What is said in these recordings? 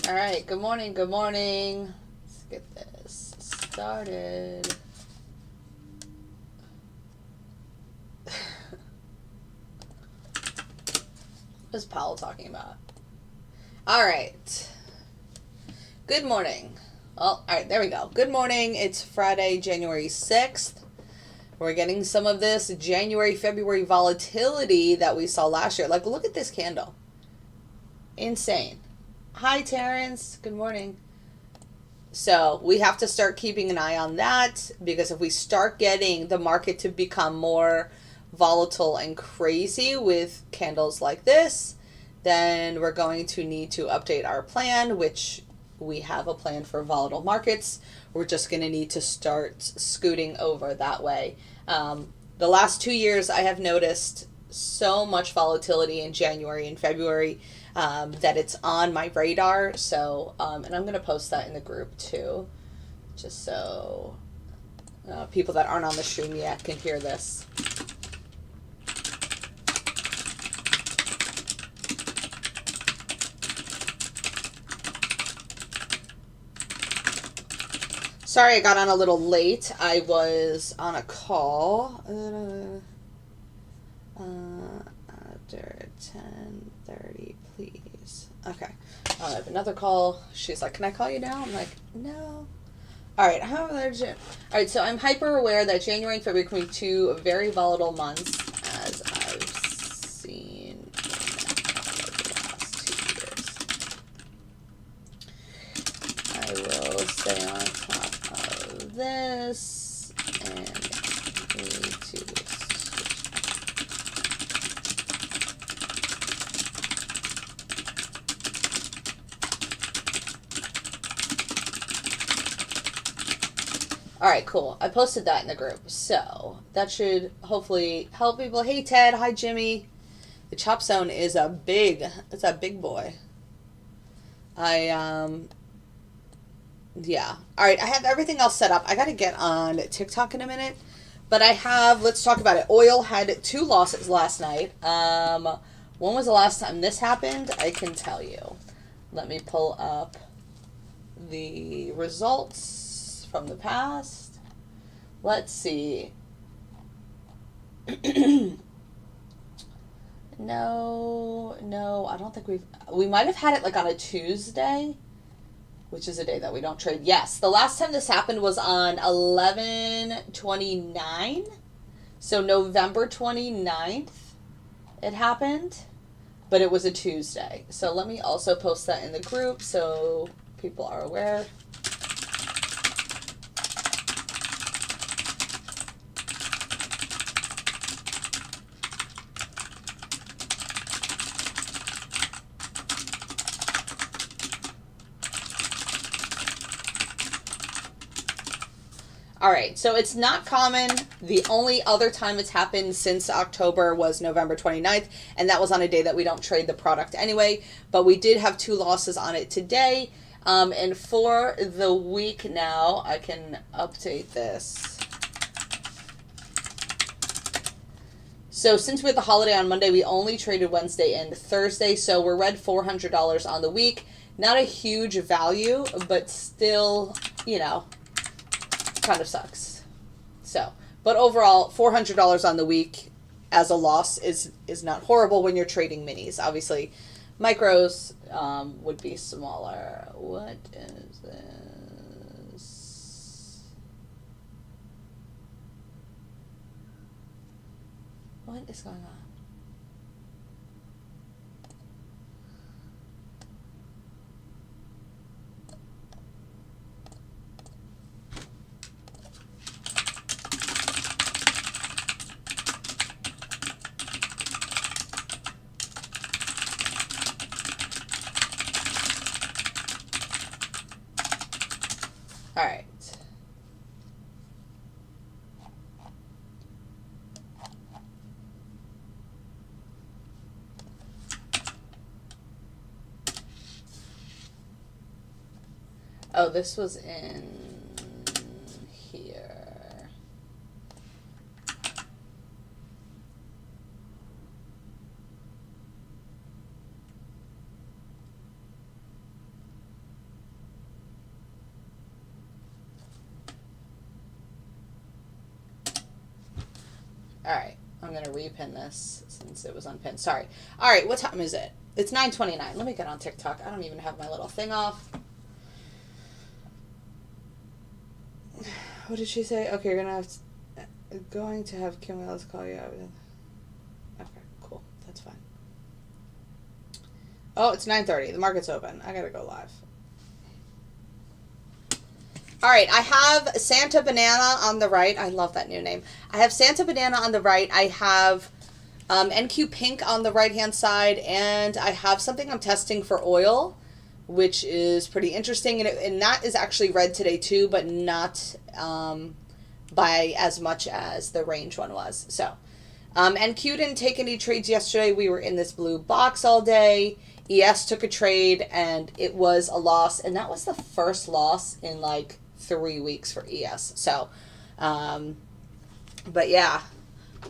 All right, good morning, good morning. Let's get this started. What is Powell talking about? All right. Good morning. Well, all right, there we go. Good morning. It's Friday, January 6th. We're getting some of this January, February volatility that we saw last year. Like, look at this candle. Insane. Hi, Terrence. Good morning. So we have to start keeping an eye on that, because if we start getting the market to become more volatile and crazy with candles like this, then we're going to need to update our plan, which we have a plan for volatile markets. We're just going to need to start scooting over that way. The last 2 years, I have noticed so much volatility in January and February that it's on my radar. So, and I'm going to post that in the group too, just so people that aren't on the stream yet can hear this. Sorry I got on a little late. I was on a call after 10:30, please. Okay. I have another call. She's like, can I call you now? I'm like, no. All right. How legit? All right. So I'm hyper aware that January and February can be two very volatile months, as I've seen in the last 2 years. I will stay on top of this and need to. All right, cool. I posted that in the group, so that should hopefully help people. Hey, Ted. Hi, Jimmy. The chop zone is it's a big boy. Yeah. All right, I have everything else set up. I got to get on TikTok in a minute, but let's talk about it. Oil had 2 losses last night. When was the last time this happened? I can tell you. Let me pull up the results from the past. Let's see. No, I don't think we might have had it like on a Tuesday, which is a day that we don't trade. Yes, the last time this happened was on 11/29, so November 29th it happened, but it was a Tuesday. So let me also post that in the group so people are aware. All right, so it's not common. The only other time it's happened since October was November 29th, and that was on a day that we don't trade the product anyway, but we did have 2 losses on it today. And for the week now, I can update this. So since we had the holiday on Monday, we only traded Wednesday and Thursday, so we're red $400 on the week. Not a huge value, but still, kind of sucks. So, but overall, $400 on the week as a loss is not horrible when you're trading minis. Obviously, micros would be smaller. What is this? What is going on? All right. Oh, this was in here. All right. I'm going to repin this since it was unpinned. Sorry. All right. What time is it? It's 9:29. Let me get on TikTok. I don't even have my little thing off. What did she say? Okay, you're going to have Kim Ellis call you. Okay, cool. That's fine. Oh, it's 9:30. The market's open. I gotta go live. All right, I have Santa Banana on the right. I love that new name. I have Santa Banana on the right. I have NQ Pink on the right-hand side, and I have something I'm testing for oil, which is pretty interesting, and that is actually red today too, but not by as much as the range one was. So, NQ didn't take any trades yesterday. We were in this blue box all day. ES took a trade, and it was a loss, and that was the first loss in like 3 weeks for ES. So, but yeah,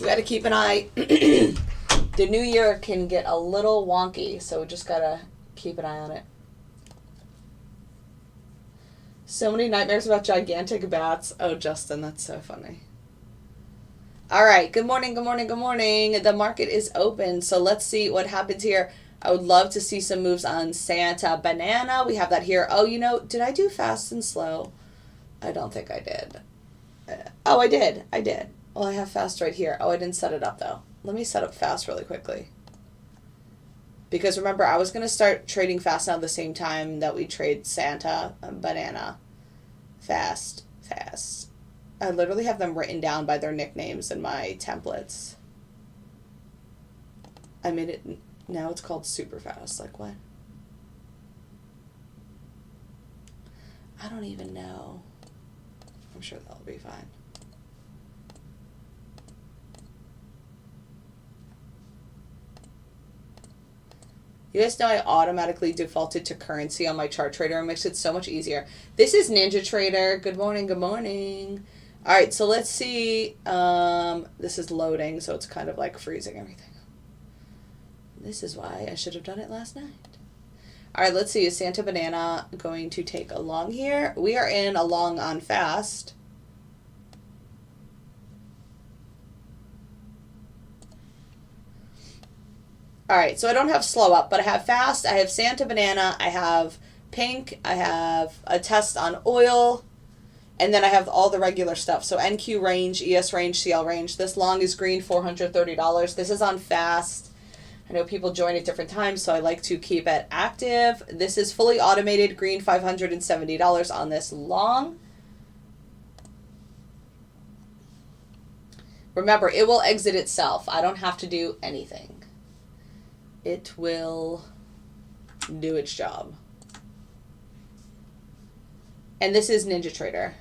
we got to keep an eye. The new year can get a little wonky, so we just got to keep an eye on it. So many nightmares about gigantic bats. Oh, Justin, that's so funny. All right, good morning, good morning, good morning. The market is open, so let's see what happens here. I would love to see some moves on Santa Banana. We have that here. Oh, you know, did I do fast and slow? I don't think I did. Oh, I did. I did. Well, I have fast right here. Oh, I didn't set it up, though. Let me set up fast really quickly. Because remember, I was going to start trading fast now at the same time that we trade Santa Banana. Fast. I literally have them written down by their nicknames in my templates. I made it, now it's called super fast. Like what? I don't even know. I'm sure that'll be fine. You guys know I automatically defaulted to currency on my chart trader. It makes it so much easier. This is NinjaTrader. Good morning, good morning. All right, so let's see. This is loading, so it's kind of like freezing everything. This is why I should have done it last night. All right, let's see. Is Santa Banana going to take a long here? We are in a long on fast. All right, so I don't have slow up, but I have fast, I have Santa Banana, I have pink, I have a test on oil, and then I have all the regular stuff. So NQ range, ES range, CL range. This long is green, $430. This is on fast. I know people join at different times, so I like to keep it active. This is fully automated, green, $570 on this long. Remember, it will exit itself. I don't have to do anything. It will do its job. And this is NinjaTrader.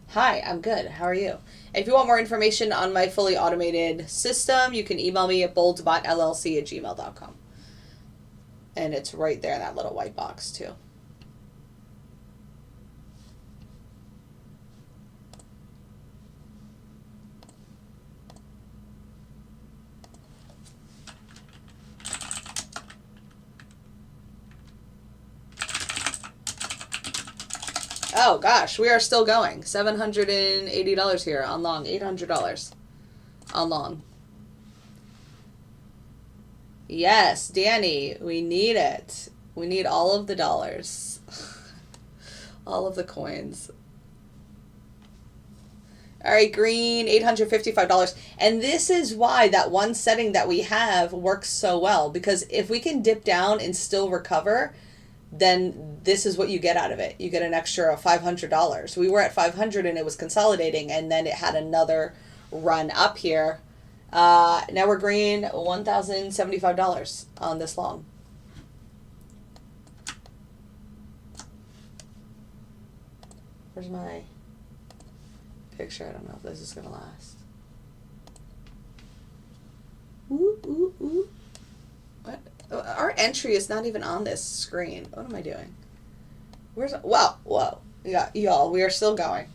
Hi, I'm good. How are you? If you want more information on my fully automated system, you can email me at boldsbotllc@gmail.com. And it's right there in that little white box too. Oh gosh, we are still going. $780 here on long, $800 on long. Yes, Danny, we need it. We need all of the dollars. All of the coins. All right, green, $855. And this is why that one setting that we have works so well. Because if we can dip down and still recover, then this is what you get out of it. You get an extra $500. We were at 500 and it was consolidating, and then it had another run up here. Now we're green, $1,075 on this long. Where's my picture? I don't know if this is going to last. Ooh, ooh, ooh. What? Our entry is not even on this screen. What am I doing? Wow, whoa. Yeah, y'all, we are still going.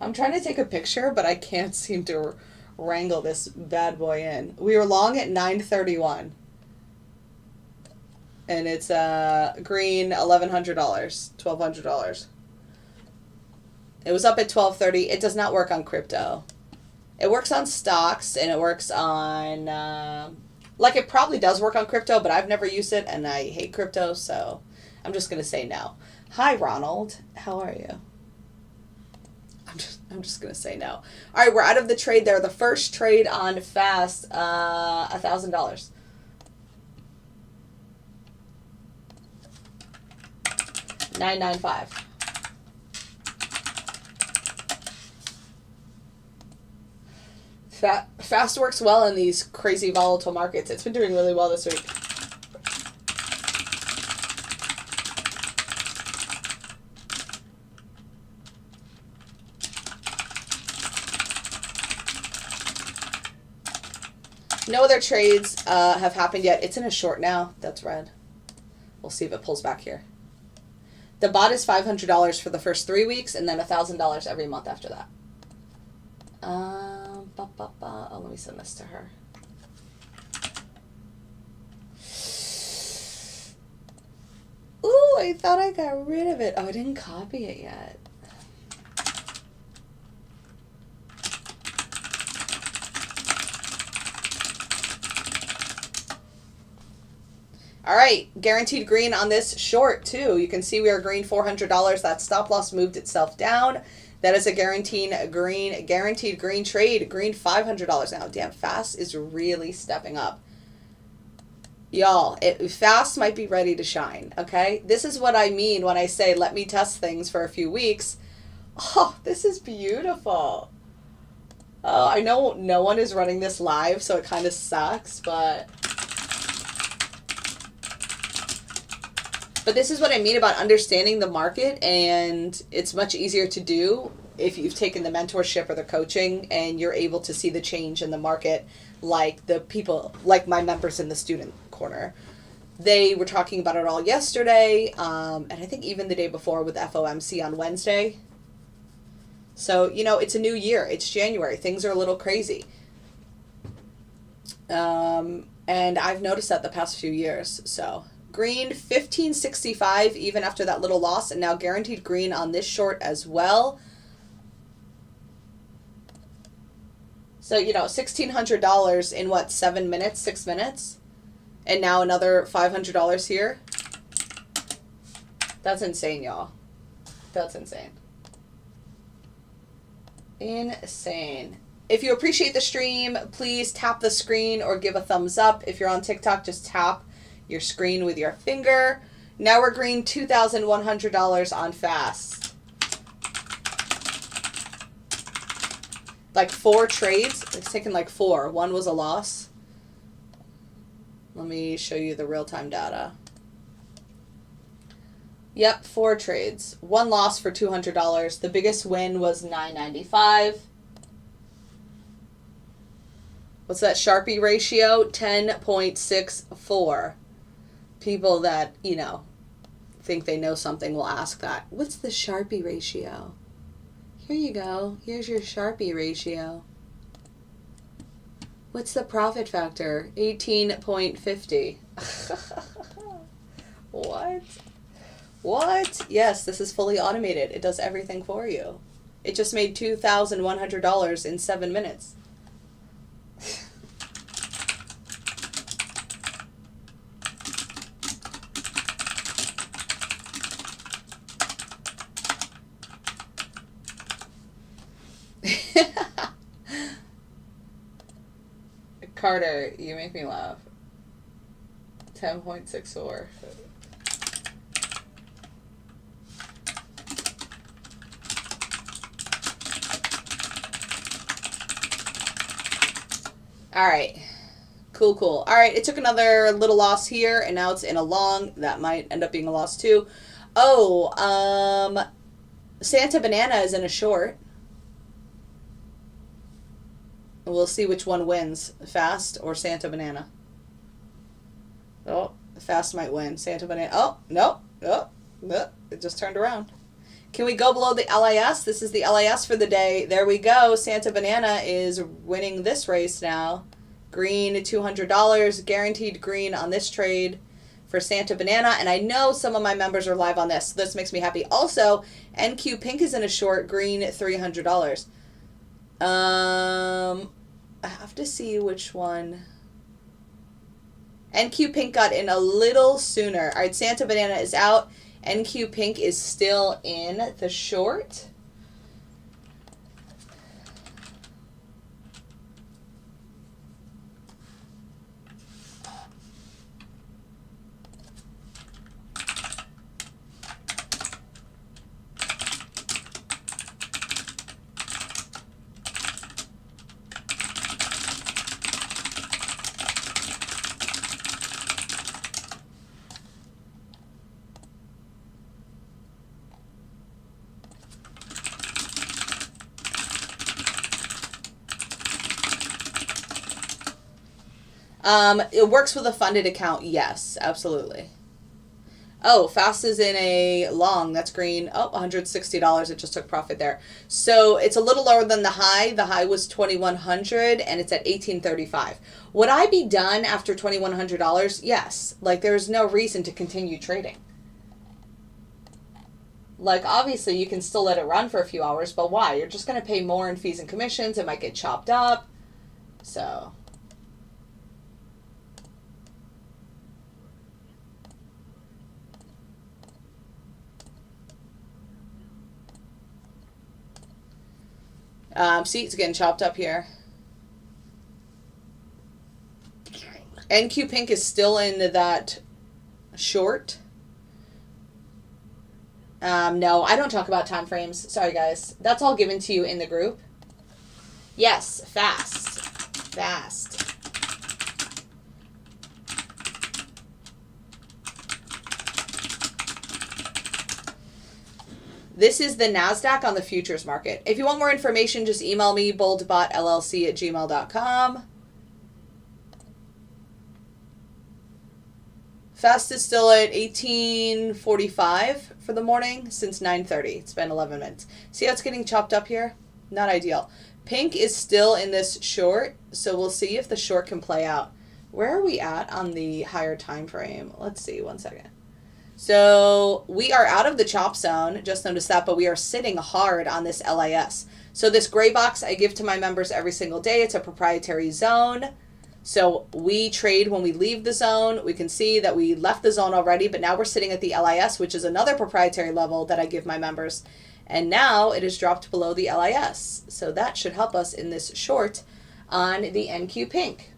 I'm trying to take a picture, but I can't seem to wrangle this bad boy in. We were long at 9:31. And it's green, $1,100, $1,200. It was up at 12:30. It does not work on crypto. It works on stocks and it works on, like it probably does work on crypto, but I've never used it and I hate crypto, so I'm just going to say no. Hi, Ronald. How are you? I'm just going to say no. All right, we're out of the trade there. The first trade on Fast, $1,000. $9.95. Fast works well in these crazy volatile markets. It's been doing really well this week. No other trades have happened yet. It's in a short now. That's red. We'll see if it pulls back here. The bot is $500 for the first 3 weeks and then $1,000 every month after that. Oh, let me send this to her. Ooh, I thought I got rid of it. Oh, I didn't copy it yet. All right, guaranteed green on this short too. You can see we are green $400. That stop loss moved itself down. That is a guaranteed green trade. Green $500 now. Damn, Fast is really stepping up. Y'all, Fast might be ready to shine, okay? This is what I mean when I say let me test things for a few weeks. Oh, this is beautiful. Oh, I know no one is running this live, so it kind of sucks, but this is what I mean about understanding the market, and it's much easier to do if you've taken the mentorship or the coaching and you're able to see the change in the market, like the people, like my members in the student corner. They were talking about it all yesterday, and I think even the day before with FOMC on Wednesday. So, you know, it's a new year. It's January. Things are a little crazy. And I've noticed that the past few years, so... Green, $15.65 even after that little loss, and now guaranteed green on this short as well. So, you know, $1,600 in what, 7 minutes, 6 minutes? And now another $500 here. That's insane, y'all. That's insane. Insane. If you appreciate the stream, please tap the screen or give a thumbs up. If you're on TikTok, just tap your screen with your finger. Now we're green $2,100 on Fast. Like 4 trades. It's taken like 4. One was a loss. Let me show you the real-time data. Yep, 4 trades. 1 loss for $200. The biggest win was $9.95. What's that Sharpie ratio? 10.64. People that, you know, think they know something will ask that. What's the Sharpie ratio? Here you go. Here's your Sharpie ratio. What's the profit factor? 18.50. What? What? Yes, this is fully automated. It does everything for you. It just made $2,100 in 7 minutes. Carter, you make me laugh. 10.64. All right. Cool. All right, it took another little loss here, and now it's in a long. That might end up being a loss too. Oh, Santa Banana is in a short. We'll see which one wins, Fast or Santa Banana. Oh, Fast might win. Santa Banana. Oh, no. Oh, no. It just turned around. Can we go below the LIS? This is the LIS for the day. There we go. Santa Banana is winning this race now. Green, $200. Guaranteed green on this trade for Santa Banana. And I know some of my members are live on this. So this makes me happy. Also, NQ Pink is in a short. Green, $300. to see which one. NQ Pink got in a little sooner. All right, Santa Banana is out. NQ Pink is still in the short. It works with a funded account. Yes, absolutely. Oh, Fast is in a long. That's green. Oh, $160. It just took profit there. So it's a little lower than the high. The high was $2,100 and it's at $1,835. Would I be done after $2,100? Yes. Like, there's no reason to continue trading. Like, obviously, you can still let it run for a few hours, but why? You're just going to pay more in fees and commissions. It might get chopped up. So... see, it's getting chopped up here. NQ Pink is still in that short. No, I don't talk about time frames. Sorry, guys. That's all given to you in the group. Yes, Fast. Fast. This is the NASDAQ on the futures market. If you want more information, just email me, boldbotllc@gmail.com. Fast is still at 1845 for the morning since 9:30. It's been 11 minutes. See how it's getting chopped up here? Not ideal. Pink is still in this short, so we'll see if the short can play out. Where are we at on the higher time frame? Let's see, 1 second. So we are out of the chop zone, just noticed that, but we are sitting hard on this LIS. So this gray box I give to my members every single day. It's a proprietary zone. So we trade when we leave the zone. We can see that we left the zone already, but now we're sitting at the LIS, which is another proprietary level that I give my members. And now it has dropped below the LIS. So that should help us in this short on the NQ Pink.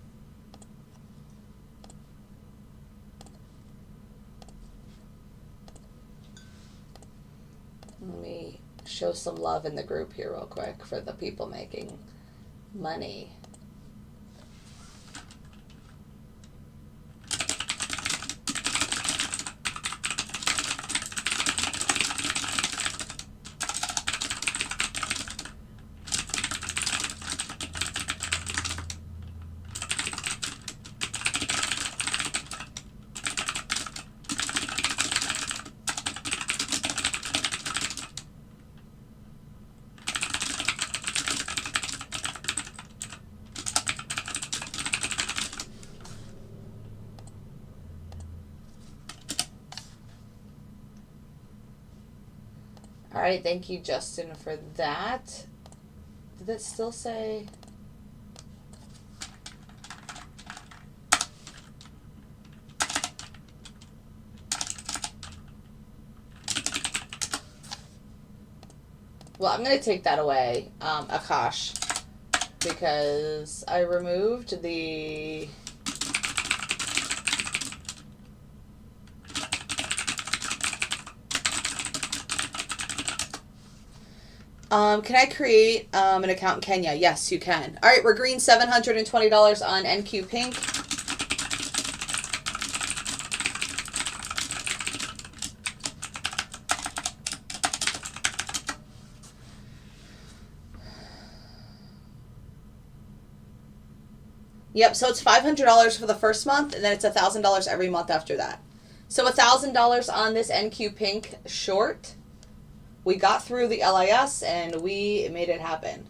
Let me show some love in the group here real quick for the people making money. All right, thank you, Justin, for that. Did it still say? Well, I'm going to take that away, Akash, because I removed the... can I create an account in Kenya? Yes, you can. All right, we're green, $720 on NQ Pink. Yep, so it's $500 for the first month, and then it's $1,000 every month after that. So $1,000 on this NQ Pink short. We got through the LIS and we made it happen.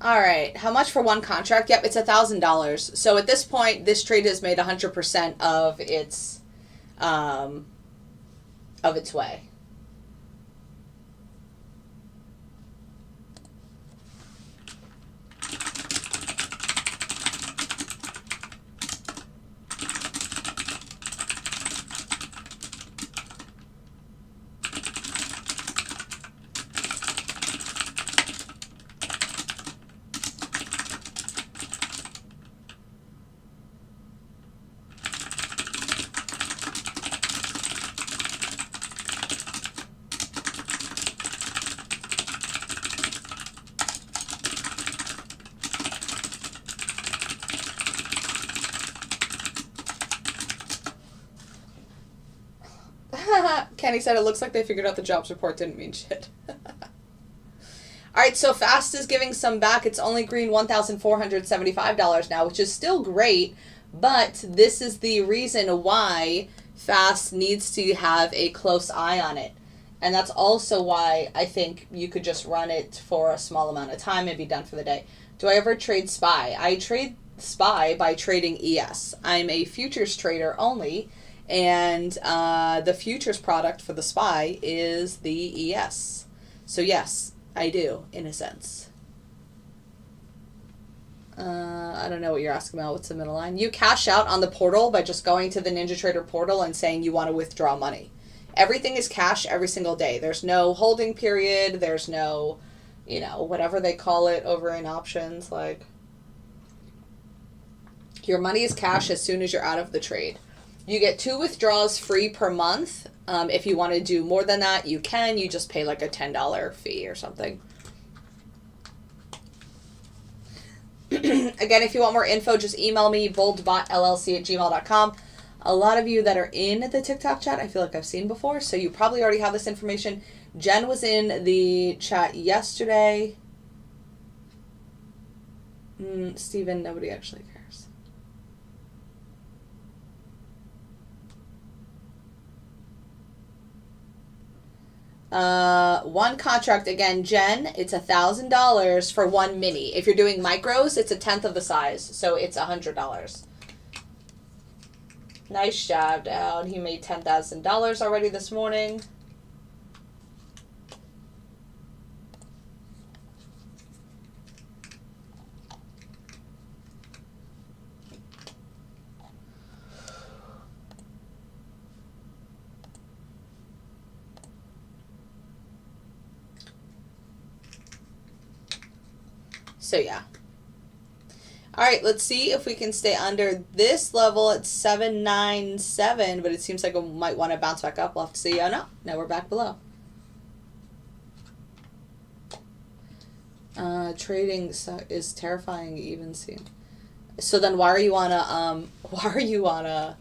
All right. How much for one contract? Yep, it's $1,000. So at this point, this trade has made 100% of its way. Kenny said it looks like they figured out the jobs report didn't mean shit. All right, so Fast is giving some back. It's only green $1,475 now, which is still great, but this is the reason why Fast needs to have a close eye on it. And that's also why I think you could just run it for a small amount of time and be done for the day. Do I ever trade SPY? I trade SPY by trading ES. I'm a futures trader only, and the futures product for the SPY is the ES. So yes, I do, in a sense. I don't know what you're asking about. What's the middle line? You cash out on the portal by just going to the NinjaTrader portal and saying you want to withdraw money. Everything is cash every single day. There's no holding period. There's no, whatever they call it over in options. Like, your money is cash as soon as you're out of the trade. You get 2 withdrawals free per month. If you want to do more than that, you can. You just pay like a $10 fee or something. Again, if you want more info, just email me, boldbotllc@gmail.com. A lot of you that are in the TikTok chat, I feel like I've seen before, so you probably already have this information. Jen was in the chat yesterday. Steven, nobody actually cares. One contract, again, Jen, it's $1,000 for one mini. If you're doing micros, it's 1/10 of the size, so it's $100. Nice job, Dowd. He made $10,000 already this morning. So yeah. All right, let's see if we can stay under this level at 797, but it seems like we might want to bounce back up. We'll have to see. Oh, no. Now we're back below. Trading is terrifying even seen. So then why are you on a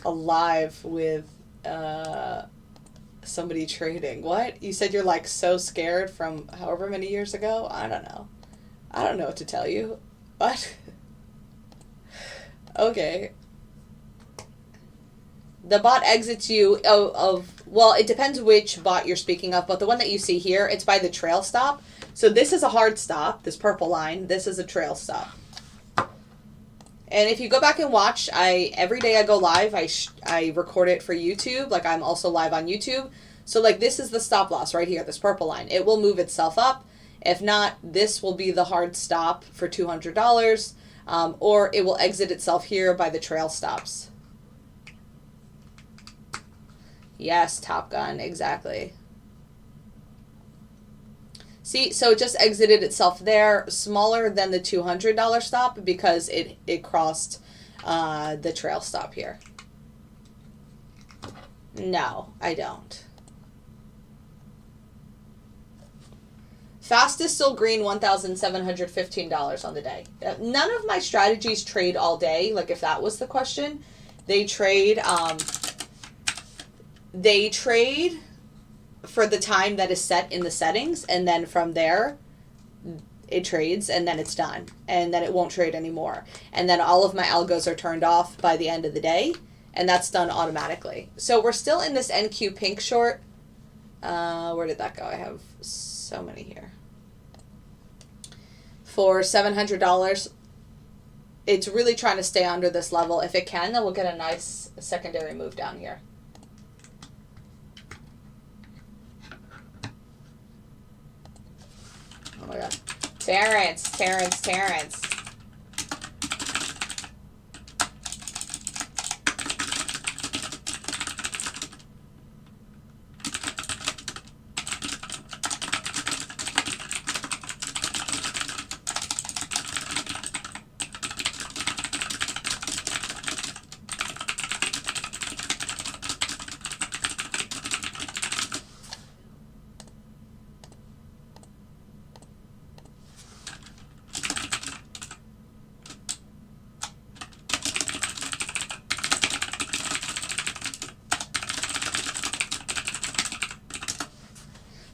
live with somebody trading? What? You said you're like so scared from however many years ago? I don't know. I don't know what to tell you. What? Okay. The bot exits you well, it depends which bot you're speaking of, but the one that you see here, it's by the trail stop. So this is a hard stop, this purple line. This is a trail stop. And if you go back and watch, every day I go live, I record it for YouTube. Like, I'm also live on YouTube. So like, this is the stop loss right here, this purple line. It will move itself up. If not, this will be the hard stop for $200, or it will exit itself here by the trail stops. Yes, Top Gun, exactly. See, so it just exited itself there, smaller than the $200 stop because it crossed the trail stop here. No, I don't. Fast is still green, $1,715 on the day. None of my strategies trade all day, like if that was the question. They trade for the time that is set in the settings, and then from there, it trades, and then it's done. And then it won't trade anymore. And then all of my algos are turned off by the end of the day, and that's done automatically. So we're still in this NQ pink short. Where did that go? I have so many here. for $700. It's really trying to stay under this level. If it can, then we'll get a nice secondary move down here. Oh my God. Terrence.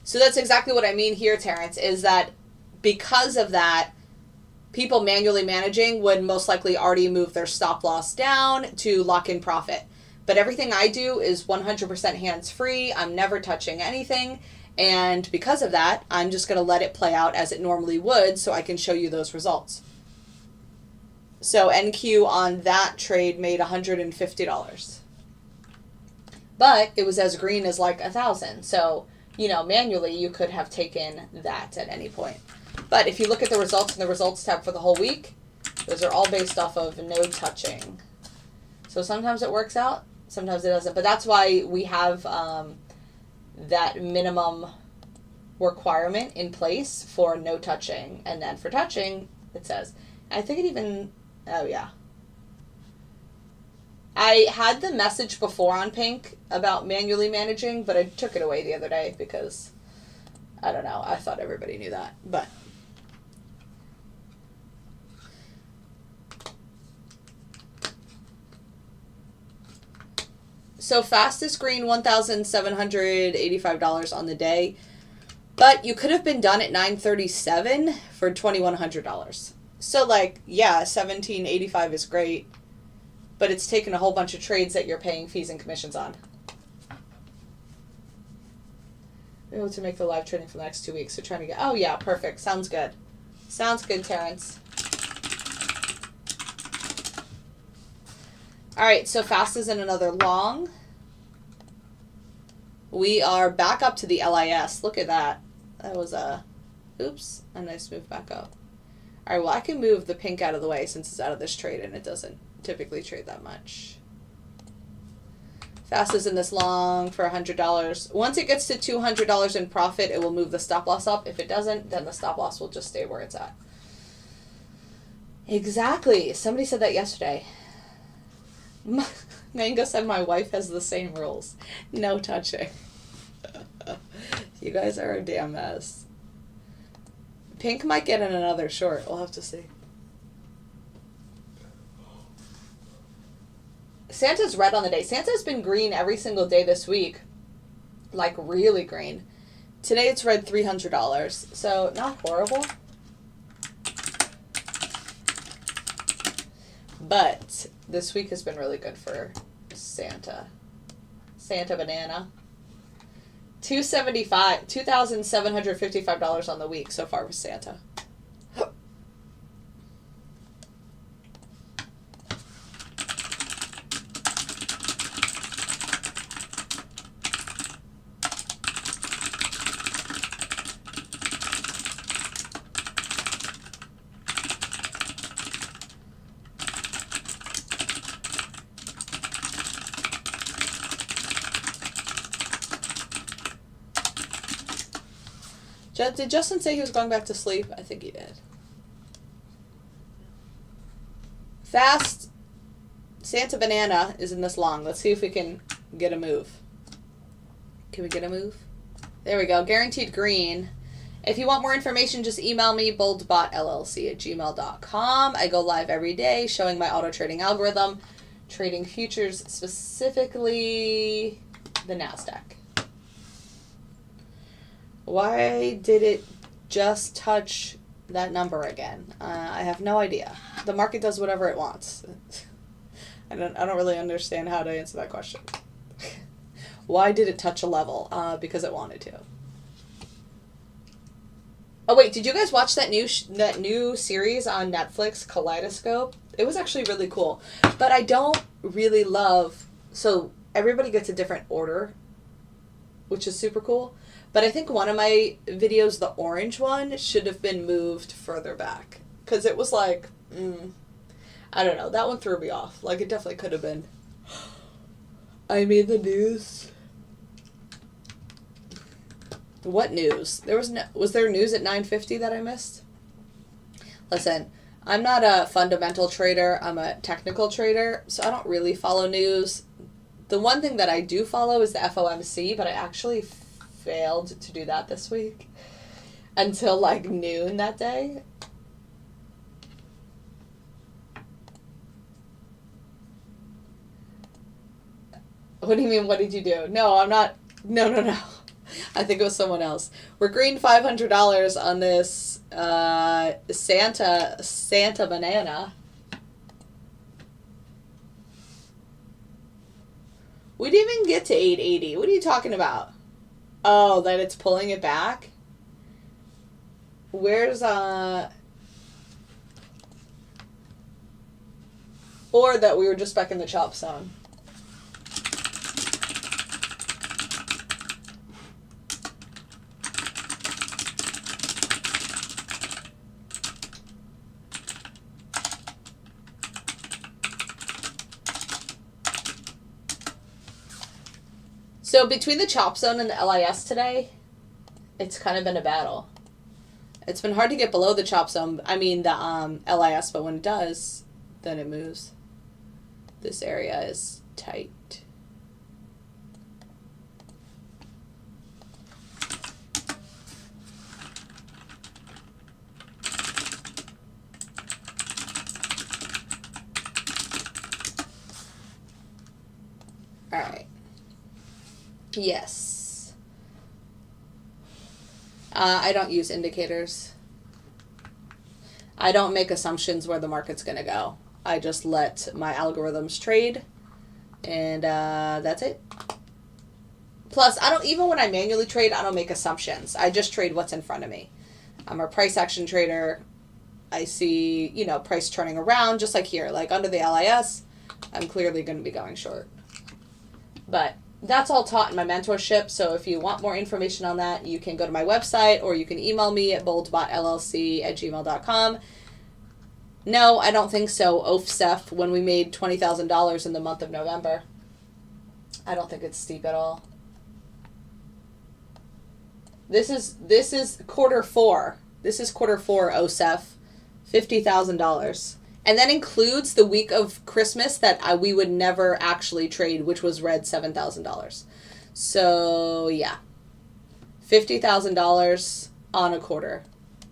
So that's exactly what I mean here, Terrence, is that because of that, people manually managing would most likely already move their stop loss down to lock in profit. But everything I do is 100% hands-free. I'm never touching anything. And because of that, I'm just going to let it play out as it normally would so I can show you those results. So NQ on that trade made $150. But it was as green as like 1,000. So, you know, manually you could have taken that at any point. But if you look at the results in the results tab for the whole week, those are all based off of no touching. So sometimes it works out, sometimes it doesn't. But that's why we have that minimum requirement in place for no touching. And then for touching, it says, I think it even, oh yeah. I had the message before on Pink about manually managing, but I took it away the other day because, I don't know, I thought everybody knew that. But so fastest green, $1,785 on the day. But you could have been done at 9:37 for $2,100. So like, yeah, $1,785 is great. But it's taken a whole bunch of trades that you're paying fees and commissions on. We're able to make the live trading for the next 2 weeks. So trying to get, oh yeah, perfect. Sounds good. Sounds good, Terrence. All right, so fast is in another long. We are back up to the LIS. Look at that. That was a, oops, a nice move back up. All right, well, I can move the pink out of the way since it's out of this trade and it doesn't typically trade that much. Fast is in this long for $100. Once it gets to $200 in profit, it will move the stop loss up. If it doesn't, then the stop loss will just stay where it's at. Exactly. Somebody said that yesterday. Mango said my wife has the same rules. No touching. You guys are a damn mess. Pink might get in another short. We'll have to see. Santa's red on the day. Santa's been green every single day this week. Like, really green. Today it's red $300. So, not horrible. But this week has been really good for Santa. Santa banana. $2,755 on the week so far with Santa. Did Justin say he was going back to sleep? I think he did. Fast Santa Banana is in this long. Let's see if we can get a move. Can we get a move? There we go. Guaranteed green. If you want more information, just email me, boldbotllc@gmail.com. I go live every day showing my auto trading algorithm, trading futures, specifically the NASDAQ. Why did it just touch that number again? I have no idea. The market does whatever it wants. I don't really understand how to answer that question. Why did it touch a level? Because it wanted to. Oh wait, did you guys watch that new series on Netflix, Kaleidoscope? It was actually really cool, but I don't really love. So everybody gets a different order, which is super cool. But I think one of my videos, the orange one, should have been moved further back because it was like, I don't know. That one threw me off. Like it definitely could have been. I made the news. What news? Was there news at 9:50 that I missed? Listen, I'm not a fundamental trader. I'm a technical trader, so I don't really follow news. The one thing that I do follow is the FOMC, but I actually failed to do that this week until like noon that day. What do you mean, what did you do? No, I'm not. No. I think it was someone else. We're green $500 on this Santa banana. We didn't even get to 880. What are you talking about? Oh, that it's pulling it back? Where's or that we were just back in the chop zone. So between the chop zone and the LIS today, it's kind of been a battle. It's been hard to get below the chop zone. I mean the LIS, but when it does, then it moves. This area is tight. All right. Yes. I don't use indicators. I don't make assumptions where the market's going to go. I just let my algorithms trade, and that's it. Plus, even when I manually trade, I don't make assumptions. I just trade what's in front of me. I'm a price action trader. I see, price turning around, just like here. Like under the LIS, I'm clearly going to be going short. But that's all taught in my mentorship, so if you want more information on that, you can go to my website or you can email me at boldbotllc@gmail.com. No, I don't think so, OFSEF, when we made $20,000 in the month of November. I don't think it's steep at all. This is quarter four. This is quarter four, OSEF, $50,000. And that includes the week of Christmas that we would never actually trade, which was red $7,000. So, yeah. $50,000 on a quarter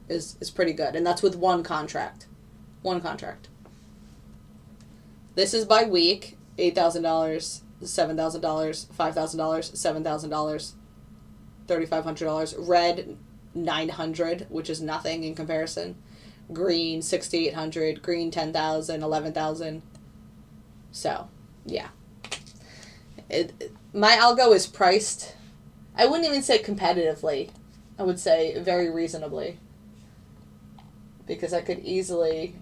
is pretty good. And that's with one contract. One contract. This is by week. $8,000, $7,000, $5,000, $7,000, $3,500. Red, $900, which is nothing in comparison. Green, $6,800. Green, $10,000, $11,000. So, yeah. My algo is priced, I wouldn't even say competitively. I would say very reasonably. Because I could easily,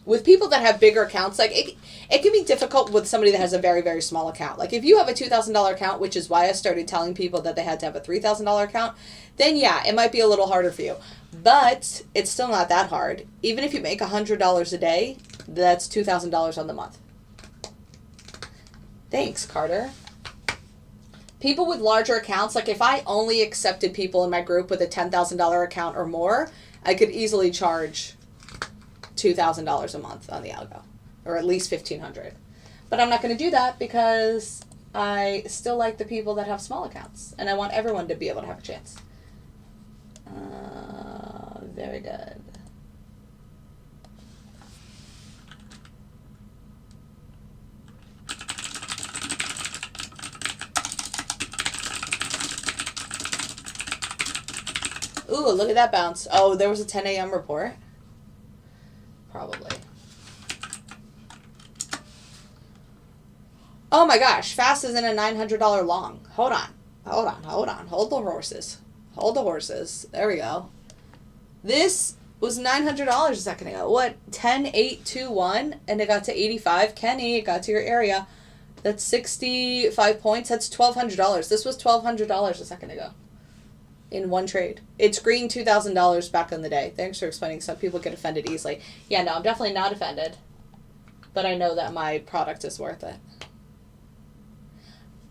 with people that have bigger accounts, like it can be difficult with somebody that has a very, very small account. Like if you have a $2,000 account, which is why I started telling people that they had to have a $3,000 account, then yeah, it might be a little harder for you. But it's still not that hard. Even if you make $100 a day, that's $2,000 on the month. Thanks, Carter. People with larger accounts, like if I only accepted people in my group with a $10,000 account or more, I could easily charge $2,000 a month on the algo, or at least $1,500. But I'm not going to do that because I still like the people that have small accounts, and I want everyone to be able to have a chance. Very good. Ooh, look at that bounce. Oh, there was a 10 a.m. report? Probably. Oh my gosh, fast is in a $900 long. Hold on. Hold the horses. Hold the horses. There we go. This was $900 a second ago. What? 10,821, and it got to 85. Kenny, it got to your area. That's 65 points. That's $1,200. This was $1,200 a second ago in one trade. It's green $2,000 back in the day. Thanks for explaining. Some people get offended easily. Yeah, no, I'm definitely not offended. But I know that my product is worth it.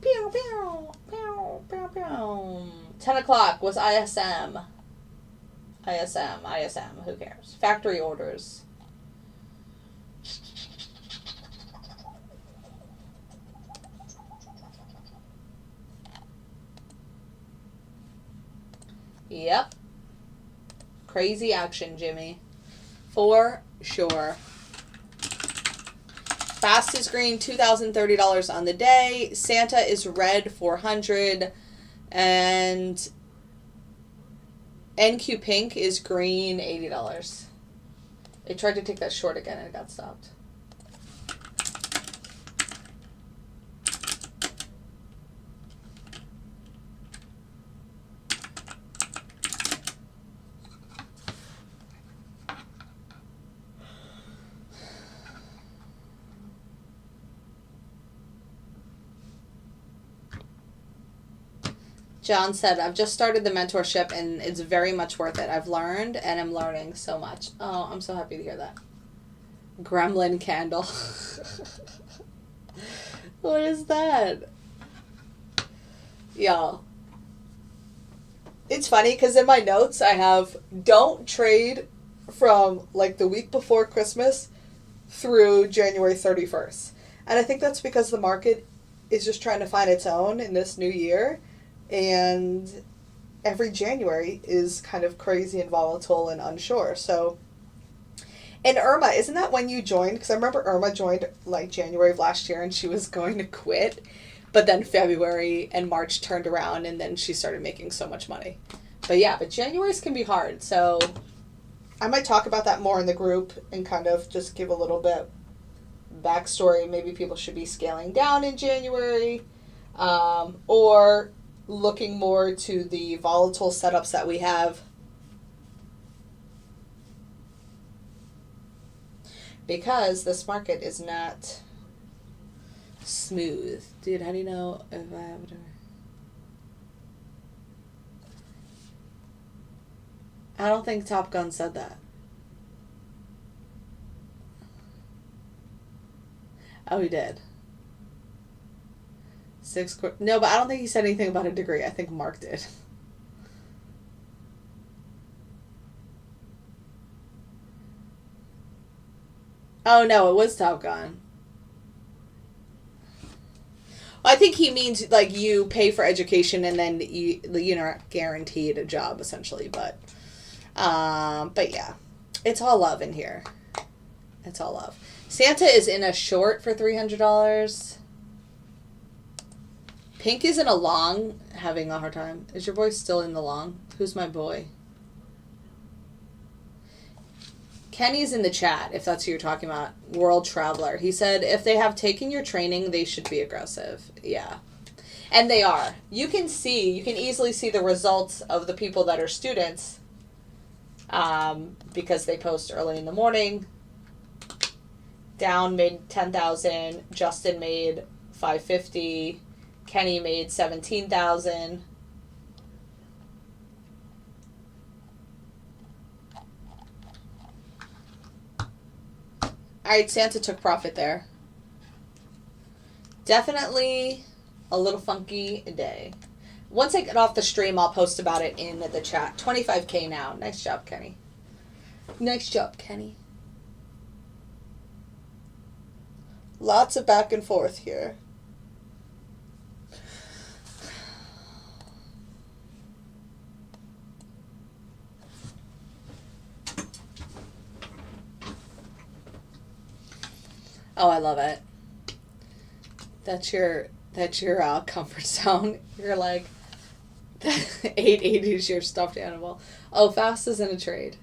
Pew, pew, pew, pew, pew. 10 o'clock was ISM. ISM. Who cares? Factory orders. Yep. Crazy action, Jimmy. For sure. Fast is green, $2,030 on the day. Santa is red, $400. And NQ Pink is green, $80. It tried to take that short again and it got stopped. John said, I've just started the mentorship and it's very much worth it. I've learned and I'm learning so much. Oh, I'm so happy to hear that. Gremlin candle. What is that? Y'all. It's funny because in my notes I have don't trade from like the week before Christmas through January 31st. And I think that's because the market is just trying to find its own in this new year. And every January is kind of crazy and volatile and unsure. So, and Irma, isn't that when you joined? Because I remember Irma joined like January of last year and she was going to quit. But then February and March turned around and then she started making so much money. But yeah, but January's can be hard. So I might talk about that more in the group and kind of just give a little bit backstory. Maybe people should be scaling down in January or looking more to the volatile setups that we have. Because this market is not smooth. Dude, how do you know if I have it? I don't think Top Gun said that. Oh, he did. No, but I don't think he said anything about a degree. I think Mark did. Oh, no, it was Top Gun. I think he means like you pay for education and then you're not guaranteed a job essentially, but yeah, it's all love in here. It's all love. Santa is in a short for $300. Pink is in a long, having a hard time. Is your boy still in the long? Who's my boy? Kenny's in the chat, if that's who you're talking about. World Traveler. He said, if they have taken your training, they should be aggressive. Yeah. And they are. You can easily see the results of the people that are students because they post early in the morning. Down made 10,000. Justin made 550. Kenny made 17,000. All right, Santa took profit there. Definitely a little funky day. Once I get off the stream, I'll post about it in the chat. 25K now. Nice job, Kenny. Nice job, Kenny. Lots of back and forth here. Oh, I love it. That's your comfort zone. You're like, 880 is your stuffed animal. Oh, Fast is in a trade.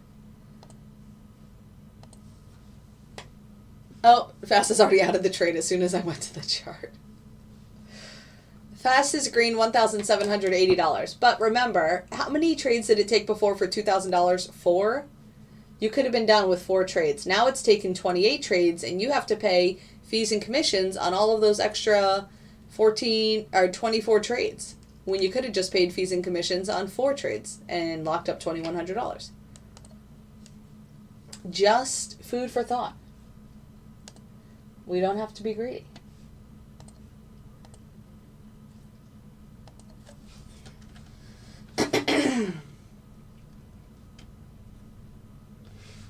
Oh, Fast is already out of the trade as soon as I went to the chart. Fast is green, $1,780. But remember, how many trades did it take before for $2,000? 4? You could have been done with 4 trades. Now it's taken 28 trades, and you have to pay fees and commissions on all of those extra 14 or 24 trades, when you could have just paid fees and commissions on 4 trades and locked up $2,100. Just food for thought. We don't have to be greedy.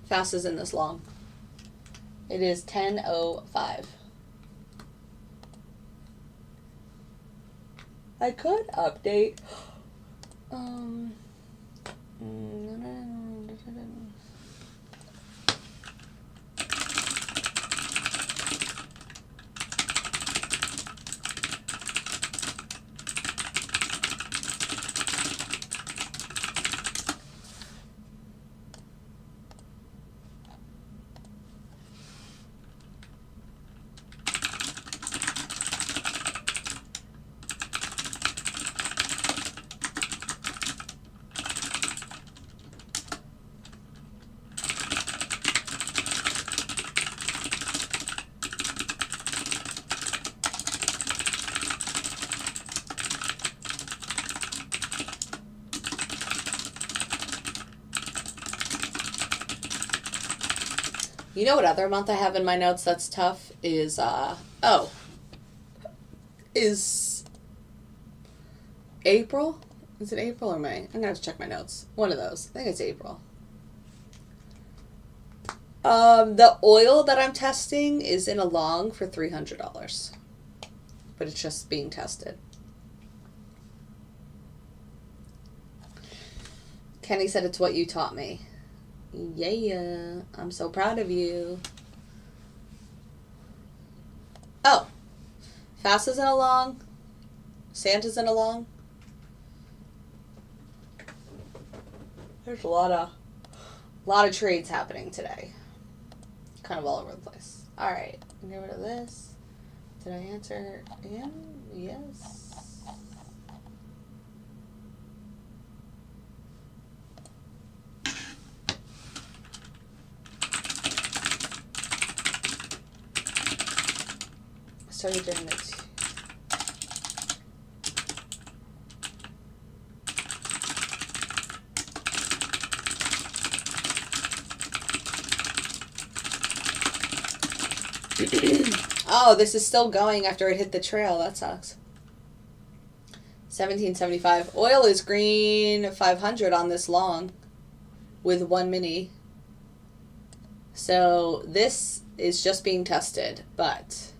Fast isn't this long. It is 10:05. I could update. You know what other month I have in my notes that's tough is, is April? Is it April or May? I'm going to have to check my notes. One of those. I think it's April. The oil that I'm testing is in a long for $300. But it's just being tested. Kenny said it's what you taught me. Yeah, I'm so proud of you. Oh, Fast isn't along. Santa's in along. There's a lot of trades happening today. Kind of all over the place. All right, get rid of this. Did I answer him? Yes. Started doing it. Oh, this is still going after it hit the trail. That sucks. 1775. Oil is green 500 on this long with 1 mini. So this is just being tested, but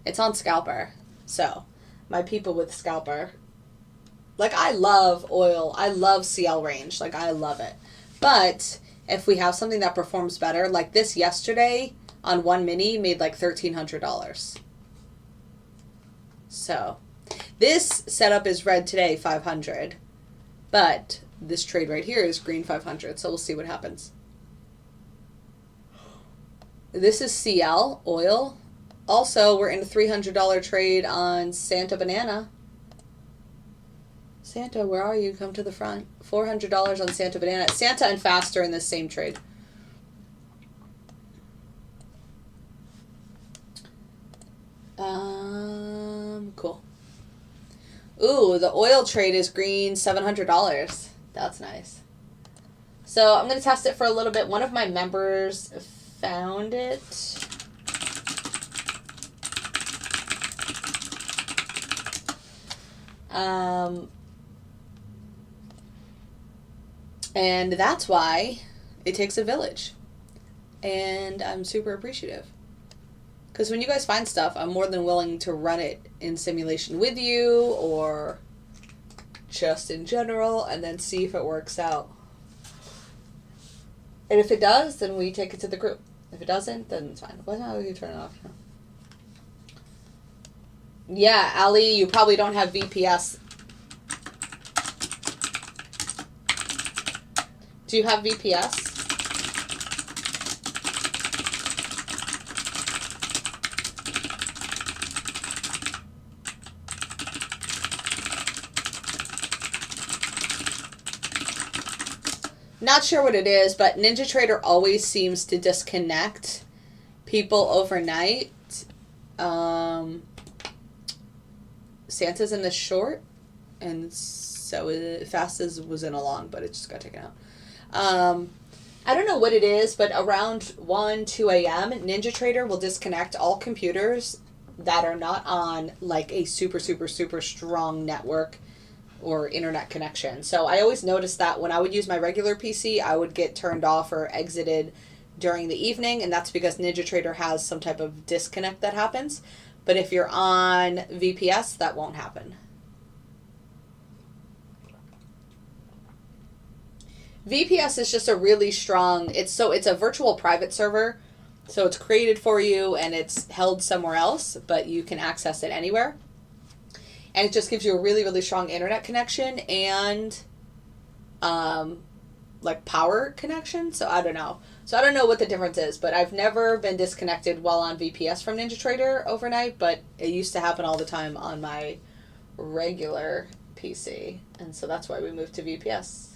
it's on Scalper. So my people with Scalper, like, I love oil. I love CL range. Like, I love it. But if we have something that performs better, like this yesterday on 1 mini made like $1,300. So this setup is red today, 500. But this trade right here is green 500. So we'll see what happens. This is CL, oil. Also, we're in a $300 trade on Santa Banana. Santa, where are you? Come to the front. $400 on Santa Banana. Santa and Fast are in the same trade. Cool. Ooh, the oil trade is green, $700. That's nice. So I'm going to test it for a little bit. One of my members found it. And that's why it takes a village. And I'm super appreciative. Because when you guys find stuff, I'm more than willing to run it in simulation with you or just in general and then see if it works out. And if it does, then we take it to the group. If it doesn't, then it's fine. Why not you turn it off? Yeah, Ali, you probably don't have VPS. Do you have VPS? Not sure what it is, but NinjaTrader always seems to disconnect people overnight. Santa's in the short, and so Fastest was in a long, but it just got taken out. I don't know what it is, but around 1, 2 a.m., NinjaTrader will disconnect all computers that are not on like a super, super, super strong network or internet connection. So I always noticed that when I would use my regular PC, I would get turned off or exited during the evening, and that's because NinjaTrader has some type of disconnect that happens. But if you're on VPS, that won't happen. VPS is just a really strong, it's a virtual private server. So it's created for you and it's held somewhere else, but you can access it anywhere. And it just gives you a really, really strong internet connection and like power connection. So I don't know. So I don't know what the difference is, but I've never been disconnected while on VPS from NinjaTrader overnight, but it used to happen all the time on my regular PC. And so that's why we moved to VPS.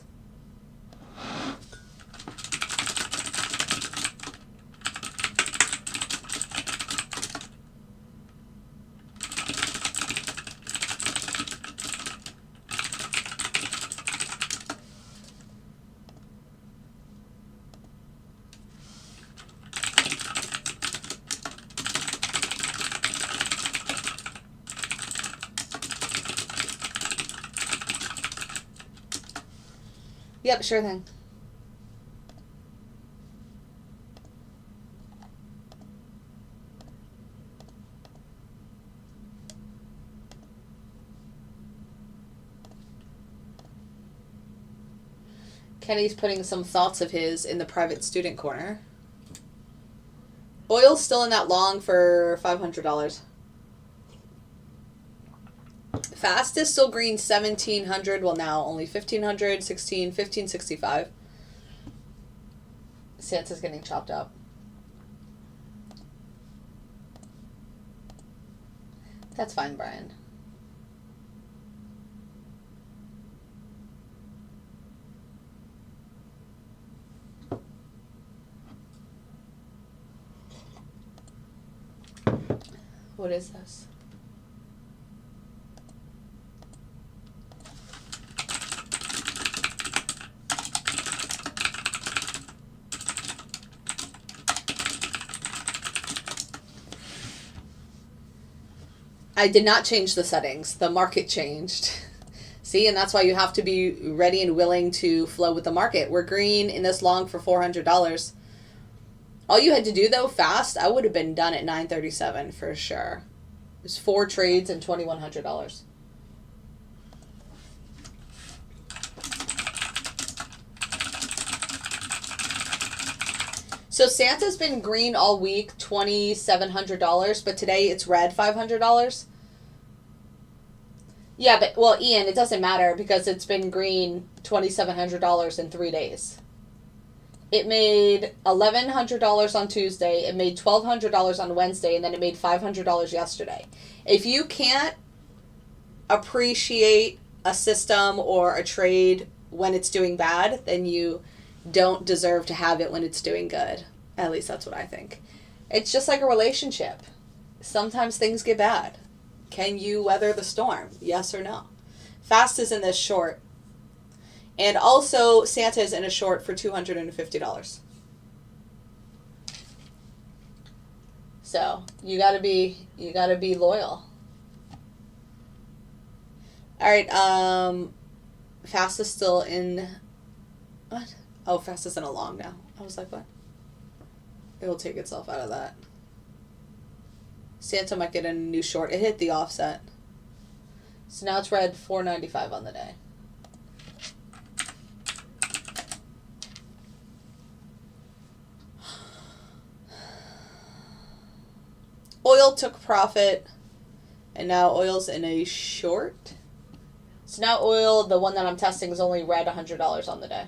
Yep, sure thing. Kenny's putting some thoughts of his in the private student corner. Oil's still in that long for $500. Fastest still green 1700, well now only 1500, 1565. Santa's getting chopped up. That's fine, Brian. What is this? I did not change the settings. The market changed. See, and that's why you have to be ready and willing to flow with the market. We're green in this long for $400. All you had to do, though, fast, I would have been done at $937 for sure. It was 4 trades and $2,100. So Santa's been green all week, $2,700, but today it's red, $500. Yeah, but, well, Ian, it doesn't matter because it's been green $2,700 in 3 days. It made $1,100 on Tuesday, it made $1,200 on Wednesday, and then it made $500 yesterday. If you can't appreciate a system or a trade when it's doing bad, then you don't deserve to have it when it's doing good. At least that's what I think. It's just like a relationship. Sometimes things get bad. Can you weather the storm? Yes or no? Fast is in this short. And also Santa is in a short for $250. So you gotta be loyal. Alright, Fast is still in what? Oh, Fast is in a long now. I was like, what? It will take itself out of that. Santa might get in a new short. It hit the offset. So now it's red, $4.95 on the day. Oil took profit, and now oil's in a short. So now oil, the one that I'm testing, is only red $100 on the day.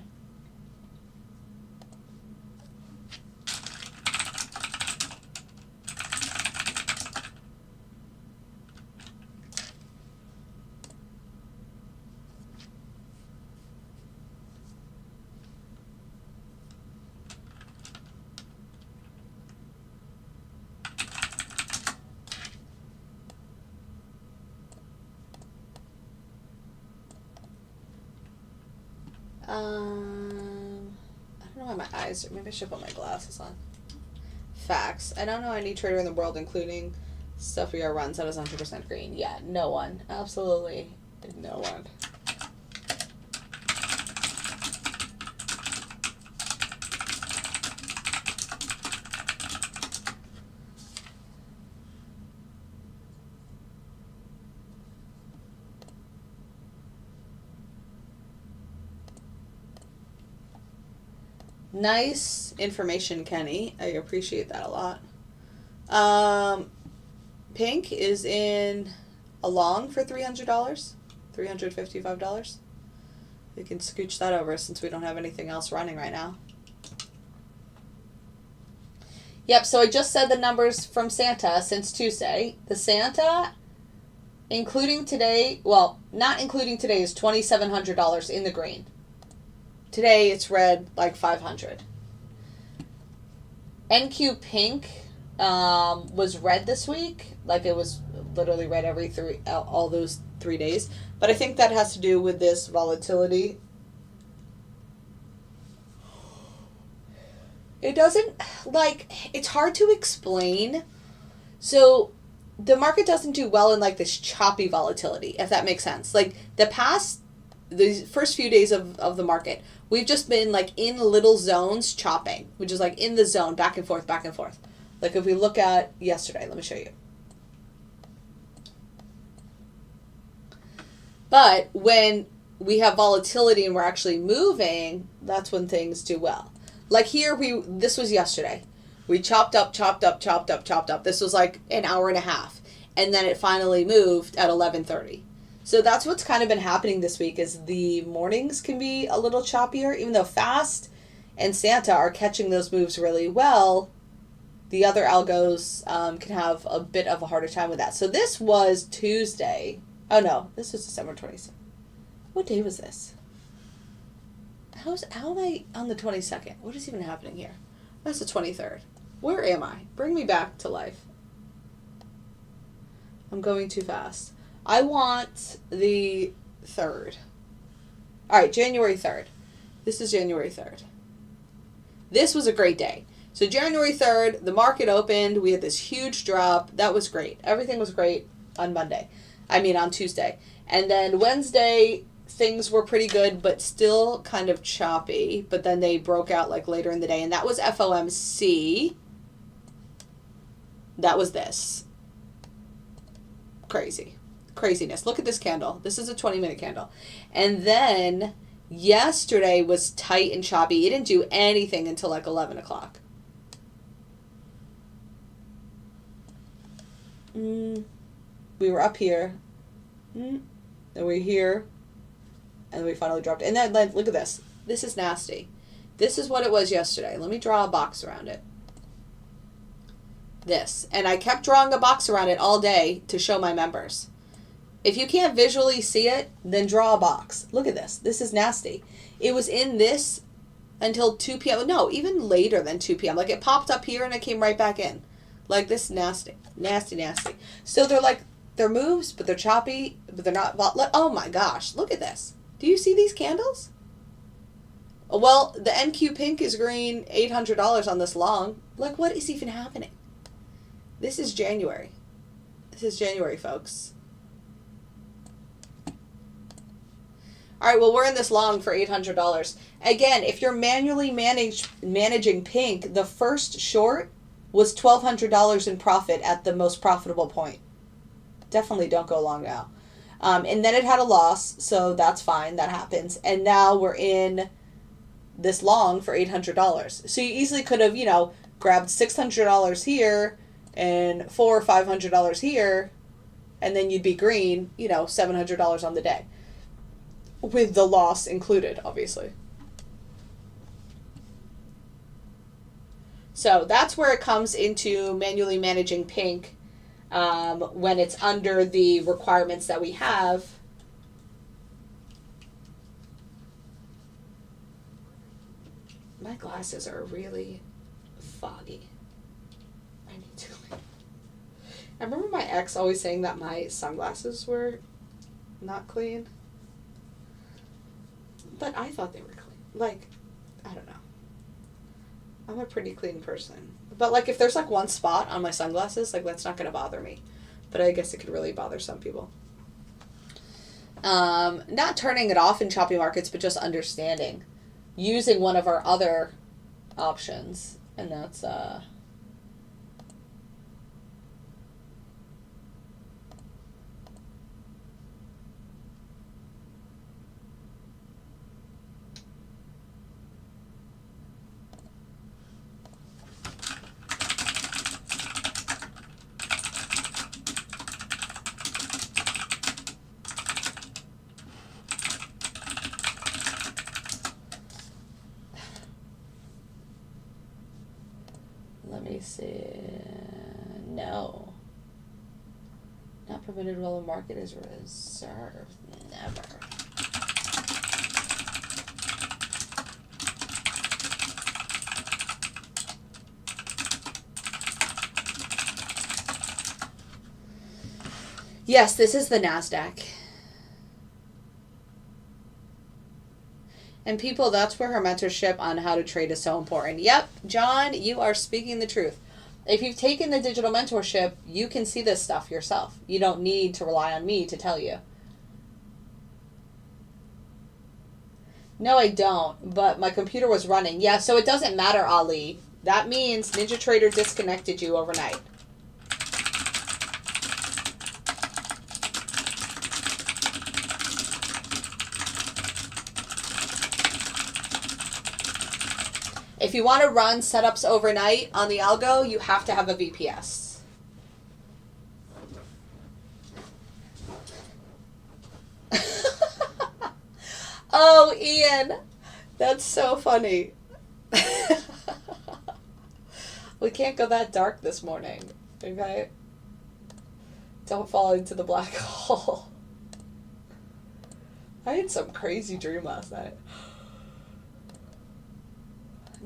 I don't know why my eyes are, maybe I should put my glasses on. Facts. I don't know any trader in the world, including stuff we are runs that is 100% green. Yeah, no one. Absolutely no one. Nice information, Kenny. I appreciate that a lot. Pink is in a long for $300, $355. We can scooch that over since we don't have anything else running right now. Yep, so I just said the numbers from Santa since Tuesday. The Santa, including today, well, not including today, is $2,700 in the green. Today it's red like 500. NQ Pink was red this week. Like it was literally red all those 3 days. But I think that has to do with this volatility. It doesn't, like, it's hard to explain. So the market doesn't do well in like this choppy volatility, if that makes sense. Like the first few days of the market, we've just been like in little zones chopping, which is like in the zone, back and forth, back and forth. Like if we look at yesterday, let me show you. But when we have volatility and we're actually moving, that's when things do well. Like here, this was yesterday. We chopped up. This was like an hour and a half. And then it finally moved at 11:30. So that's what's kind of been happening this week is the mornings can be a little choppier, even though Fast and Santa are catching those moves really well. The other algos can have a bit of a harder time with that. So this was Tuesday. Oh no, this was December 27th. What day was this? How am I on the 22nd? What is even happening here? That's the 23rd. Where am I? Bring me back to life. I'm going too fast. I want the 3rd. All right, January 3rd. This is January 3rd. This was a great day. So January 3rd, the market opened. We had this huge drop. That was great. Everything was great on Tuesday. And then Wednesday, things were pretty good, but still kind of choppy. But then they broke out like later in the day. And that was FOMC. That was this. Craziness. Look at this candle. This is a 20-minute candle. And then yesterday was tight and choppy. It didn't do anything until like 11 o'clock. We were up here. Then we're here. And we finally dropped. And then look at this. This is nasty. This is what it was yesterday. Let me draw a box around it. This. And I kept drawing a box around it all day to show my members. If you can't visually see it, then draw a box. Look at this. This is nasty. It was in this until 2 p.m. No, even later than 2 p.m. Like it popped up here and it came right back in. Like this nasty. So they're moves, but they're choppy, but they're not. Oh my gosh. Look at this. Do you see these candles? Well, the NQ Pink is green, $800 on this long. Like what is even happening? This is January. This is January, folks. All right, well, we're in this long for $800. Again, if you're manually managing Pink, the first short was $1,200 in profit at the most profitable point. Definitely don't go long now. And then it had a loss, so that's fine. That happens. And now we're in this long for $800. So you easily could have, grabbed $600 here and $400 or $500 here, and then you'd be green, $700 on the day. With the loss included, obviously. So that's where it comes into manually managing Pink when it's under the requirements that we have. My glasses are really foggy. I need to. I remember my ex always saying that my sunglasses were not clean. But I thought they were clean. Like, I don't know. I'm a pretty clean person. But, like, if there's, like, one spot on my sunglasses, like, that's not going to bother me. But I guess it could really bother some people. Not turning it off in choppy markets, but just understanding. Using one of our other options. And that's, let me see. No. Not permitted while the market is reserved. Never. Yes, this is the NASDAQ. And people, that's where her mentorship on how to trade is so important. Yep, John, you are speaking the truth. If you've taken the digital mentorship, you can see this stuff yourself. You don't need to rely on me to tell you. No, I don't, but my computer was running. Yeah, so it doesn't matter, Ali. That means NinjaTrader disconnected you overnight. If you want to run setups overnight on the Algo, you have to have a VPS. Oh, Ian, that's so funny. We can't go that dark this morning, okay? Don't fall into the black hole. I had some crazy dream last night.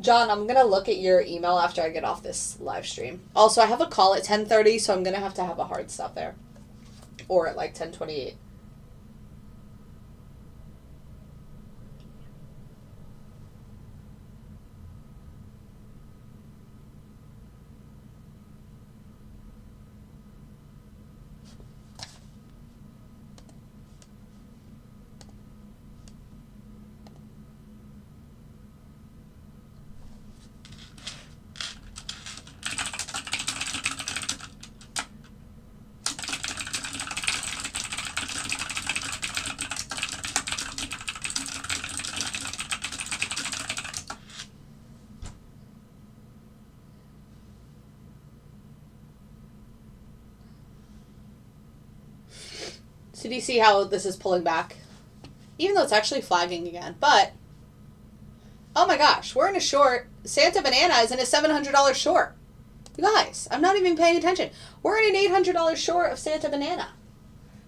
John, I'm going to look at your email after I get off this live stream. Also, I have a call at 10:30, so I'm going to have a hard stop there. Or at like 10:28. So do you see how this is pulling back? Even though it's actually flagging again. But, oh my gosh, we're in a short. Santa Banana is in a $700 short. You guys, I'm not even paying attention. We're in an $800 short of Santa Banana.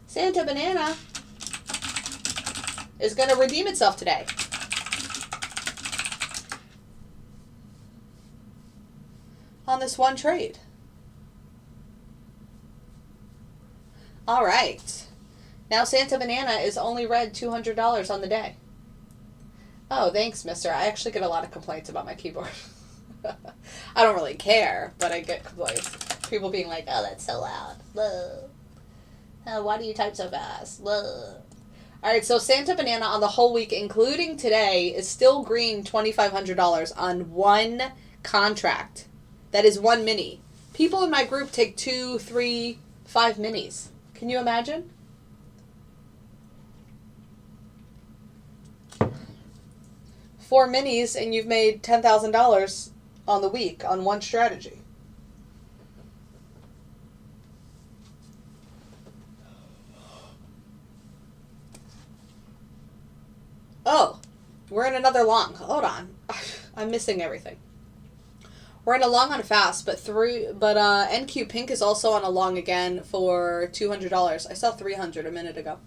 Santa Banana is going to redeem itself today. On this one trade. All right. Now Santa Banana is only red $200 on the day. Oh, thanks, mister. I actually get a lot of complaints about my keyboard. I don't really care, but I get complaints. People being like, oh, that's so loud. Oh, why do you type so fast? All right, so Santa Banana on the whole week, including today, is still green $2,500 on one contract. That is one mini. People in my group take 2, 3, 5 minis. Can you imagine? Four minis and you've made $10,000 on the week on one strategy. Oh, we're in another long. Hold on. I'm missing everything. We're in a long on fast, but NQ Pink is also on a long again for $200. I saw $300 a minute ago.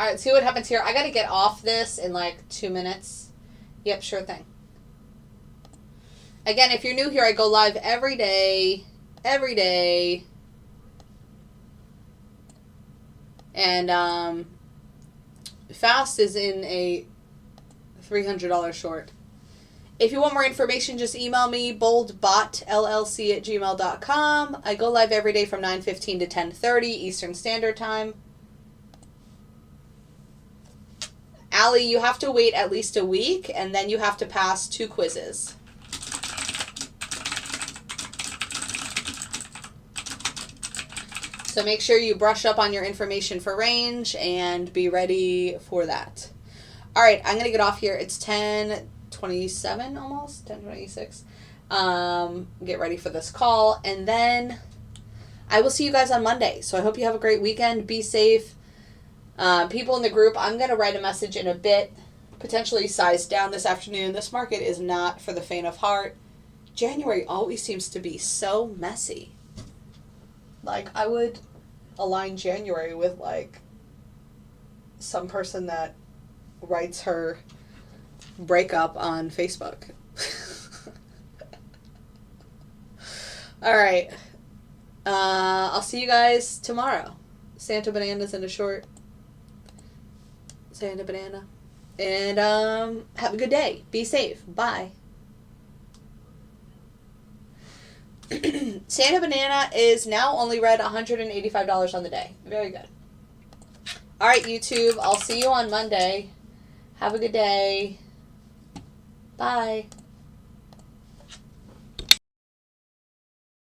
All right, see what happens here. I got to get off this in like 2 minutes. Yep, sure thing. Again, if you're new here, I go live every day. And Fast is in a $300 short. If you want more information, just email me, boldbotllc@gmail.com. I go live every day from 9:15 to 10:30 Eastern Standard Time. Allie, you have to wait at least a week, and then you have to pass 2 quizzes. So make sure you brush up on your information for range and be ready for that. All right, I'm going to get off here. It's 10:27 almost, 10:26. Get ready for this call, and then I will see you guys on Monday. So I hope you have a great weekend. Be safe. People in the group, I'm going to write a message in a bit, potentially size down this afternoon. This market is not for the faint of heart. January always seems to be so messy. Like, I would align January with, like, some person that writes her breakup on Facebook. All right. I'll see you guys tomorrow. Santa Banana's in a short. Santa Banana. And have a good day. Be safe. Bye. Santa Banana is now only read $185 on the day. Very good. All right, YouTube. I'll see you on Monday. Have a good day. Bye.